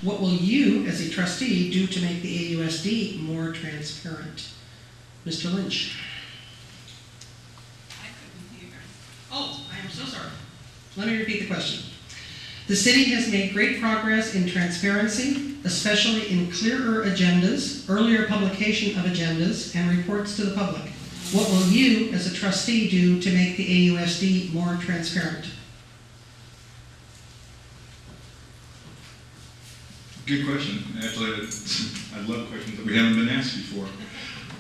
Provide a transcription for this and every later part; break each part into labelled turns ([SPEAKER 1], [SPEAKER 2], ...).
[SPEAKER 1] What will you, as a trustee, do to make the AUSD more transparent? Mr. Lynch.
[SPEAKER 2] I couldn't hear.
[SPEAKER 1] Oh, I am so sorry. Let me repeat the question. The city has made great progress in transparency, especially in clearer agendas, earlier publication of agendas, and reports to the public. What will you, as a trustee, do to make the AUSD more transparent?
[SPEAKER 3] Good question. Actually, I love questions that we haven't been asked before.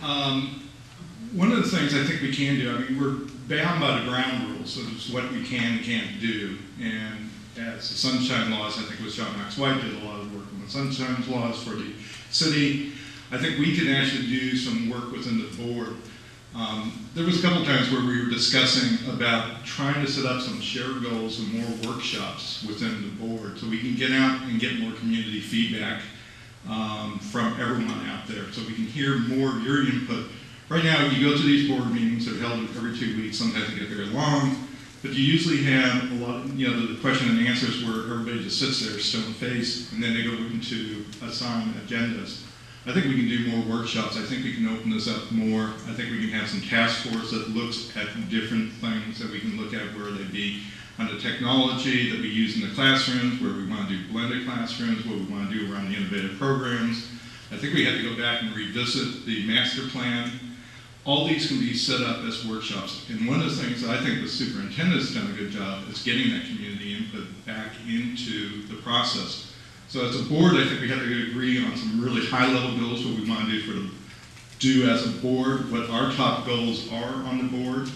[SPEAKER 3] One of the things I think we can do, I mean, we're bound by the ground rules, so it's what we can and can't do. And as the Sunshine Laws, I think it was John Max White did a lot of work on the Sunshine Laws for the city. I think we can actually do some work within the board. There was a couple times where we were discussing about trying to set up some shared goals and more workshops within the board so we can get out and get more community feedback from everyone out there, so we can hear more of your input. Right now, you go to these board meetings, they're held every 2 weeks, sometimes they get very long, but you usually have a lot of, the question and answers where everybody just sits there stone-faced, and then they go into assign agendas. I think we can do more workshops. I think we can open this up more. I think we can have some task force that looks at different things that we can look at, where they be on the technology that we use in the classrooms, where we want to do blended classrooms, what we want to do around the innovative programs. I think we have to go back and revisit the master plan. All these can be set up as workshops. And one of the things that I think the superintendent's done a good job is getting that community input back into the process. So as a board, I think we have to agree on some really high-level goals, what we want to do as a board, what our top goals are on the board,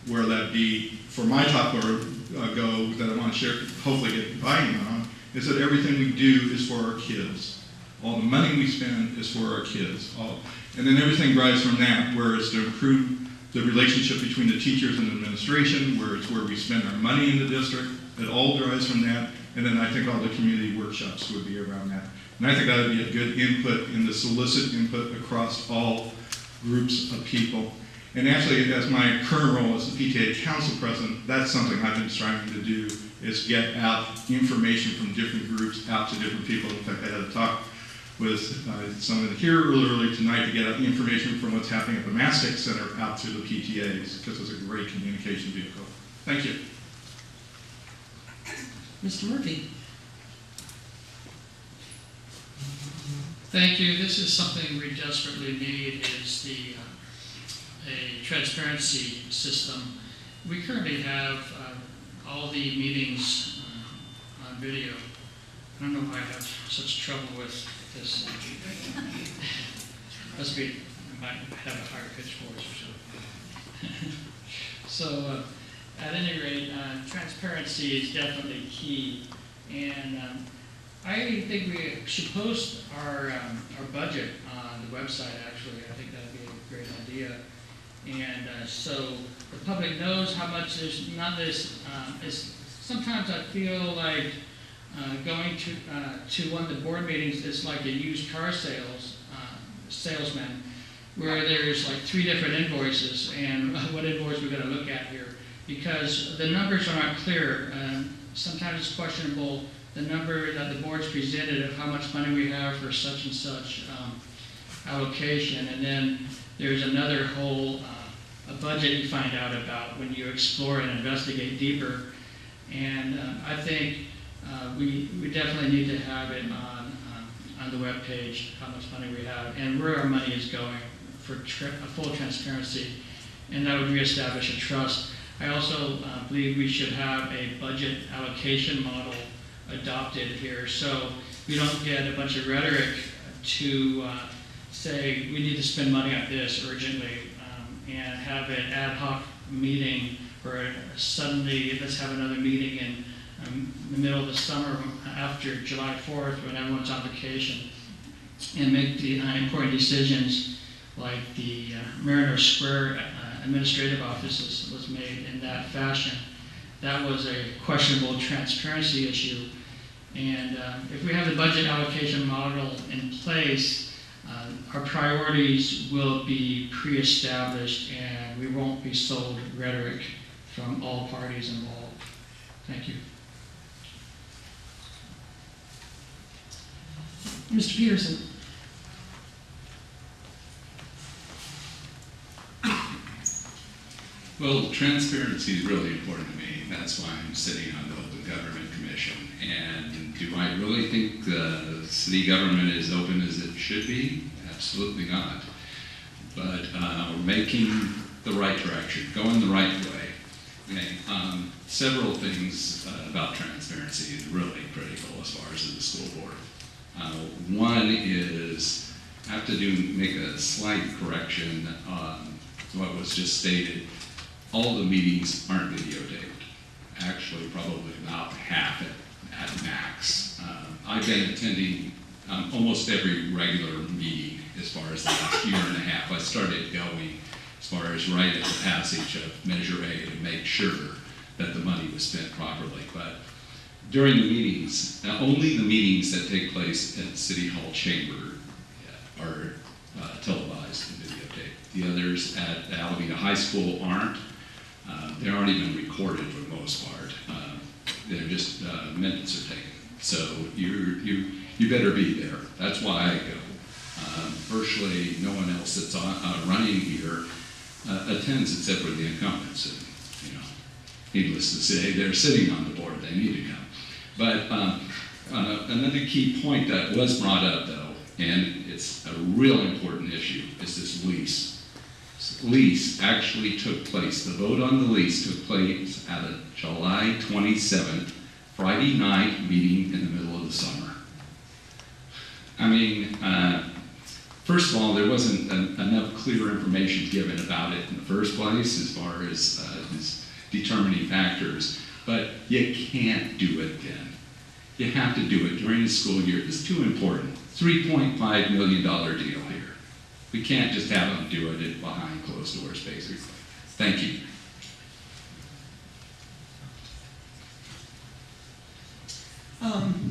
[SPEAKER 3] where that be, for my top goal that I want to share, hopefully get buy-in on, is that everything we do is for our kids. All the money we spend is for our kids. And then everything drives from that, where it's to improve the relationship between the teachers and administration, where it's where we spend our money in the district. It all drives from that. And then I think all the community workshops would be around that. And I think that would be a good input in the solicit input across all groups of people. And actually, as my current role as the PTA Council President, that's something I've been striving to do, is get out information from different groups out to different people. In fact, I had a talk with someone here early tonight to get out information from what's happening at the Mastick Center out to the PTAs, because it's a great communication vehicle. Thank you.
[SPEAKER 1] Mr. Murphy.
[SPEAKER 4] Thank you. This is something we desperately need, is a transparency system. We currently have all the meetings on video. I don't know why I have such trouble with this. Must be, I might have a higher pitch voice or something. So at any rate, transparency is definitely key. And I think we should post our budget on the website, actually. I think that would be a great idea. And so the public knows how much there's not this, sometimes I feel like going to one of the board meetings is like a used car salesman, where there's like 3 different invoices, and what invoice we're going to look at here, because the numbers are not clear. Sometimes it's questionable the number that the board's presented of how much money we have for such and such allocation, and then there's another whole a budget you find out about when you explore and investigate deeper. And I think we definitely need to have it on the web page, how much money we have and where our money is going, for a full transparency, and that would reestablish a trust. I also believe we should have a budget allocation model adopted here, so we don't get a bunch of rhetoric to say we need to spend money on this urgently, and have an ad hoc meeting, or suddenly let's have another meeting in the middle of the summer after July 4th when everyone's on vacation, and make the important decisions like the Mariner Square administrative offices was made in that fashion. That was a questionable transparency issue. And if we have the budget allocation model in place, our priorities will be pre-established, and we won't be sold rhetoric from all parties involved. Thank you.
[SPEAKER 1] Mr. Peterson?
[SPEAKER 2] Well, transparency is really important to me. That's why I'm sitting on the Open Government Commission. And do I really think the city government is open as it should be? Absolutely not. But we're making the right direction, going the right way. Okay. Several things about transparency is really critical as far as the school board. One is I have to make a slight correction on what was just stated. All the meetings aren't videotaped. Actually, probably about half at max. I've been attending almost every regular meeting as far as the last year and a half. I started going as far as right at the passage of Measure A to make sure that the money was spent properly. But during the meetings, only the meetings that take place at City Hall chamber are televised and videotaped. The others at Alameda High School aren't. They aren't even recorded for the most part. They're just minutes are taken. So you better be there. That's why I go. Virtually no one else that's running here attends except for the incumbents. And, needless to say, they're sitting on the board. They need to come. But another key point that was brought up, though, and it's a real important issue, is this lease. Lease actually took place. The vote on the lease took place at a July 27th, Friday night meeting in the middle of the summer. I mean, first of all, there wasn't enough clear information given about it in the first place as far as determining factors, but you can't do it then. You have to do it during the school year. It's too important. $3.5 million deal here. We can't just have them do it behind closed doors, basically. Thank you.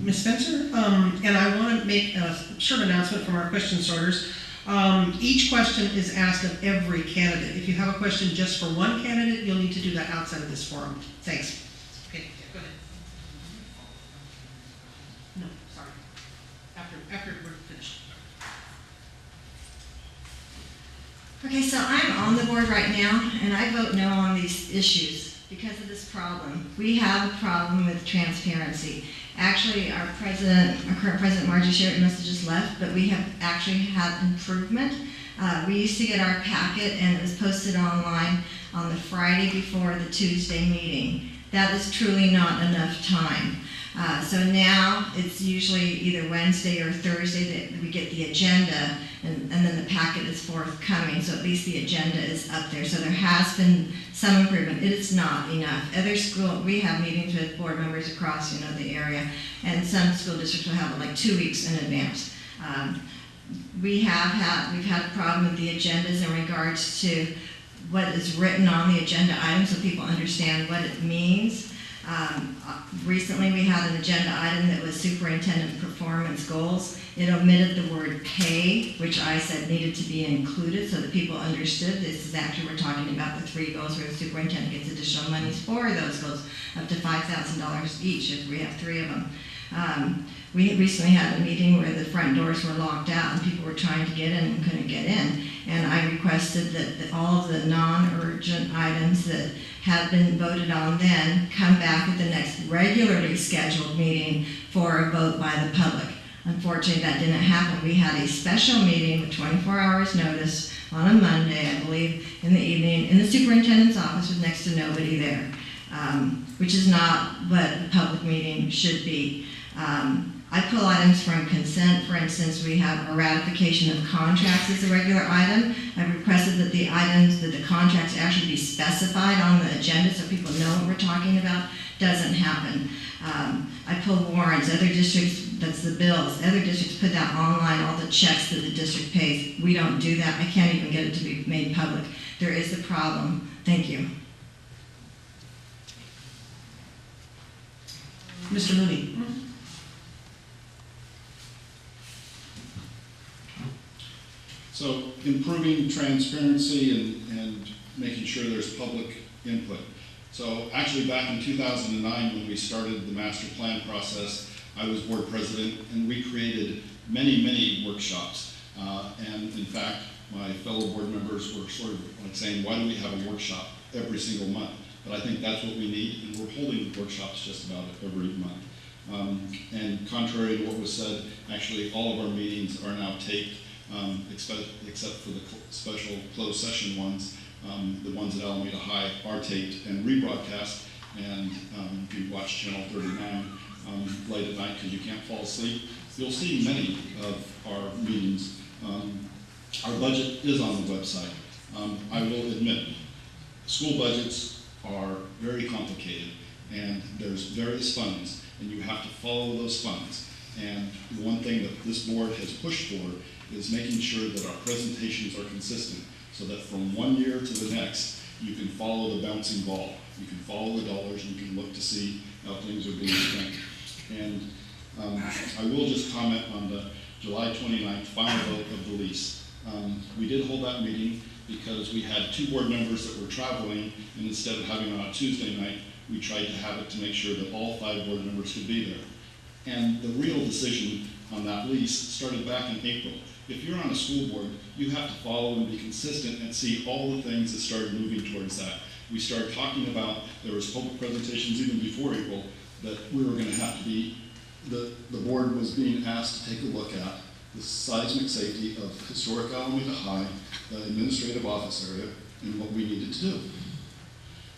[SPEAKER 1] Ms. Spencer, and I want to make a short announcement from our question sorters. Each question is asked of every candidate. If you have a question just for one candidate, you'll need to do that outside of this forum. Thanks. Okay, go ahead. No, sorry. After we're finished.
[SPEAKER 5] Okay, so I'm on the board right now, and I vote no on these issues because of this problem. We have a problem with transparency. Actually, our current president, Margie Sherritt, must have just left, but we have actually had improvement. We used to get our packet, and it was posted online on the Friday before the Tuesday meeting. That is truly not enough time. So now it's usually either Wednesday or Thursday that we get the agenda, and then the packet is forthcoming, so at least the agenda is up there. So there has been some improvement. It is not enough. Other school, we have meetings with board members across, the area, and some school districts will have it like 2 weeks in advance. We've had a problem with the agendas in regards to what is written on the agenda item so people understand what it means. Recently we had an agenda item that was superintendent performance goals. It omitted the word pay, which I said needed to be included so that people understood. This is actually, we're talking about the 3 goals where the superintendent gets additional monies for those goals, up to $5,000 each if we have 3 of them. We recently had a meeting where the front doors were locked out and people were trying to get in and couldn't get in. And I requested that all of the non-urgent items that had been voted on then come back at the next regularly scheduled meeting for a vote by the public. Unfortunately, that didn't happen. We had a special meeting with 24 hours notice on a Monday, I believe, in the evening in the superintendent's office with next to nobody there, which is not what a public meeting should be. I pull items from consent. For instance, we have a ratification of contracts as a regular item. I've requested that the items, that the contracts actually be specified on the agenda so people know what we're talking about. Doesn't happen. I pull warrants. Other districts, that's the bills. Other districts put that online, all the checks that the district pays. We don't do that. I can't even get it to be made public. There is a problem. Thank you.
[SPEAKER 1] Mr. Mooney.
[SPEAKER 6] So improving transparency and making sure there's public input. So actually back in 2009 when we started the master plan process, I was board president and we created many workshops. And in fact, my fellow board members were sort of like saying, why do we have a workshop every single month? But I think that's what we need, and we're holding workshops just about every month. And contrary to what was said, actually all of our meetings are now taped, except for the special closed session ones. The ones at Alameda High are taped and rebroadcast, and if you watch Channel 39 late at night because you can't fall asleep, you'll see many of our meetings. Our budget is on the website. I will admit, school budgets are very complicated, and there's various funds, and you have to follow those funds. And the one thing that this board has pushed for is making sure that our presentations are consistent, so that from one year to the next, you can follow the bouncing ball. You can follow the dollars, and you can look to see how things are being spent. And I will just comment on the July 29th final vote of the lease. We did hold that meeting because we had 2 board members that were traveling, and instead of having it on a Tuesday night, we tried to have it to make sure that all 5 board members could be there. And the real decision on that lease started back in April. If you're on a school board, you have to follow and be consistent and see all the things that started moving towards that. We started talking about, there was public presentations even before April, that we were going to have to be, the board was being asked to take a look at the seismic safety of historic Alameda High, the administrative office area, and what we needed to do.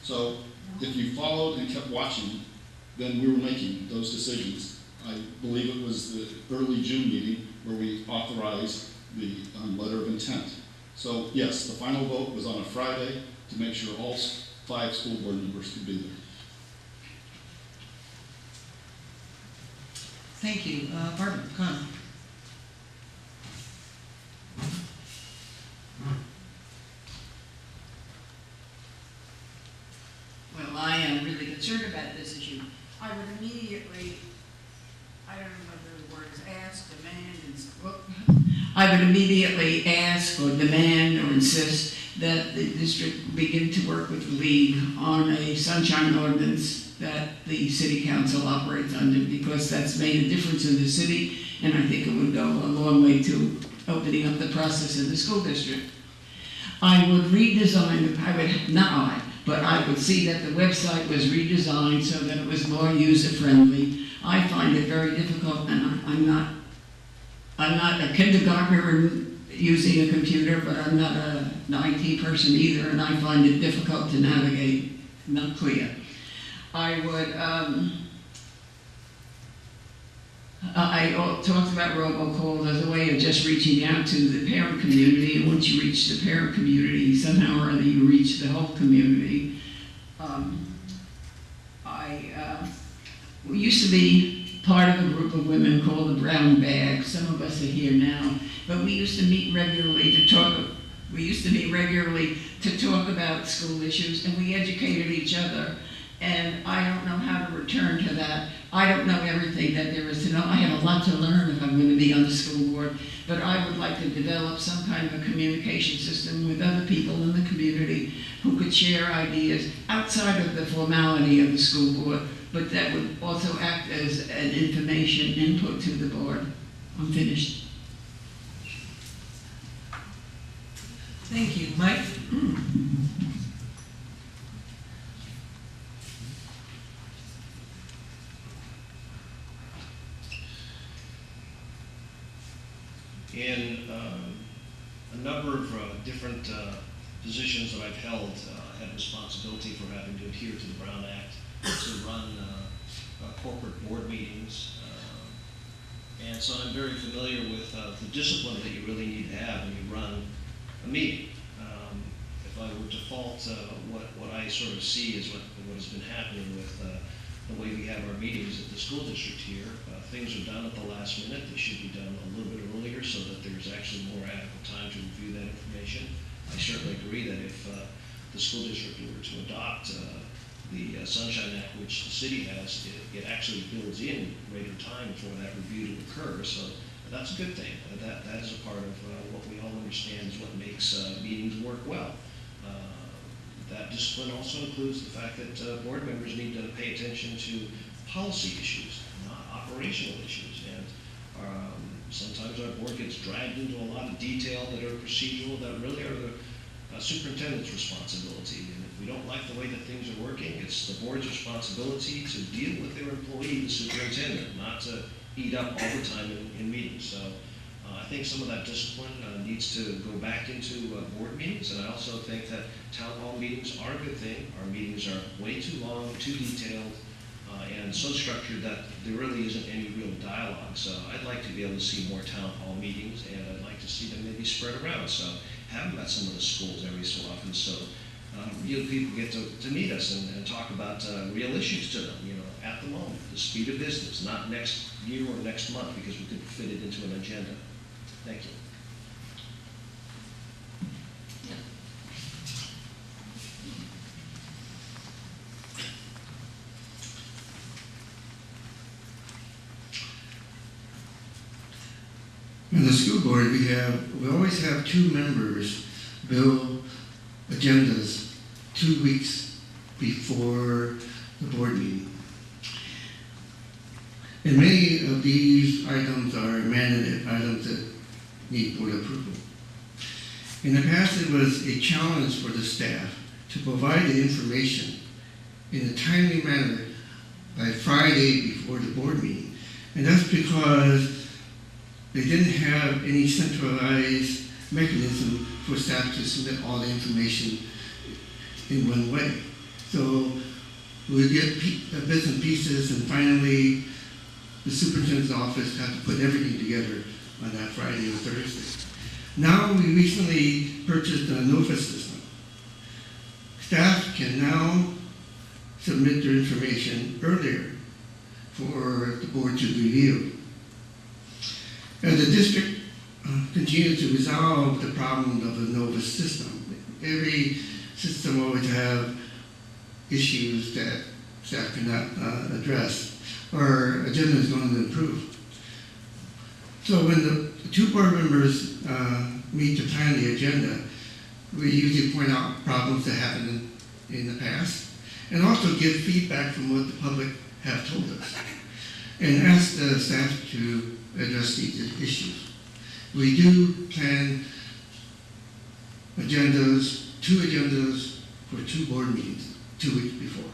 [SPEAKER 6] So if you followed and kept watching, then we were making those decisions. I believe it was the early June meeting where we authorized the letter of intent. So yes, the final vote was on a Friday to make sure all 5 school board members could be there.
[SPEAKER 1] Thank you. Barbara, Connor.
[SPEAKER 7] Well, I am really concerned about this issue. I would immediately, I don't know whether the word is ask, demand, I would immediately ask or demand or insist that the district begin to work with the league on a sunshine ordinance that the city council operates under, because that's made a difference in the city, and I think it would go a long way to opening up the process in the school district. I would redesign, I would see that the website was redesigned so that it was more user-friendly. I find it very difficult, and I'm not a kindergartner using a computer, but I'm not an IT person either, and I find it difficult to navigate, not clear. I would, I talked about robocalls as a way of just reaching out to the parent community, and once you reach the parent community, somehow or other you reach the whole community. We used to be part of a group of women called the Brown Bag. Some of us are here now, but we used to meet regularly to talk. We used to meet regularly to talk about school issues, and we educated each other. And I don't know how to return to that. I don't know everything that there is to know. I have a lot to learn if I'm going to be on the school board, but I would like to develop some kind of a communication system with other people in the community who could share ideas outside of the formality of the school board, but that would also act as an information input to the board. I'm finished.
[SPEAKER 1] Thank you. Mike?
[SPEAKER 8] In a number of different positions that I've held, I had responsibility for having to adhere to the Brown Act, to run corporate board meetings, and so I'm very familiar with the discipline that you really need to have when you run a meeting. If I were to fault what I sort of see is what has been happening with the way we have our meetings at the school district here. Things are done at the last minute. They should be done a little bit earlier so that there's actually more adequate time to review that information. I certainly agree that if the school district were to adopt the Sunshine Act, which the city has, it actually builds in greater time for that review to occur. So that's a good thing. That is a part of what we all understand is what makes meetings work well. That discipline also includes the fact that board members need to pay attention to policy issues, not operational issues. And Sometimes our board gets dragged into a lot of detail that are procedural, that really are the superintendent's responsibility. And if we don't like the way that things are working, it's the board's responsibility to deal with their employee, the superintendent, not to eat up all the time in meetings. So I think some of that discipline needs to go back into board meetings, and I also think that town hall meetings are a good thing. Our meetings are way too long, too detailed, and so structured that there really isn't any real dialogue. So I'd like to be able to see more town hall meetings, and I'd like to see them maybe spread around. So have them at some of the schools every so often, so real people get to meet us and talk about real issues to them, at the moment, the speed of business, not next year or next month, because we could fit it into an agenda. Thank you.
[SPEAKER 9] In the school board, we always have 2 members build agendas 2 weeks before the board meeting. And many of these items are mandated items that need board approval. In the past, it was a challenge for the staff to provide the information in a timely manner by Friday before the board meeting. And that's because they didn't have any centralized mechanism for staff to submit all the information in one way. So we get bits and pieces, and finally the superintendent's office had to put everything together on that Friday or Thursday. Now we recently purchased a NOFA system. Staff can now submit their information earlier for the board to review. As the district continues to resolve the problem of the NOVA system, every system always have issues that staff cannot address, or agenda is going to improve. So when the 2 board members meet to plan the agenda, we usually point out problems that happened in the past, and also give feedback from what the public have told us, and ask the staff to address these issues. We do plan agendas, 2 agendas for 2 board meetings 2 weeks before.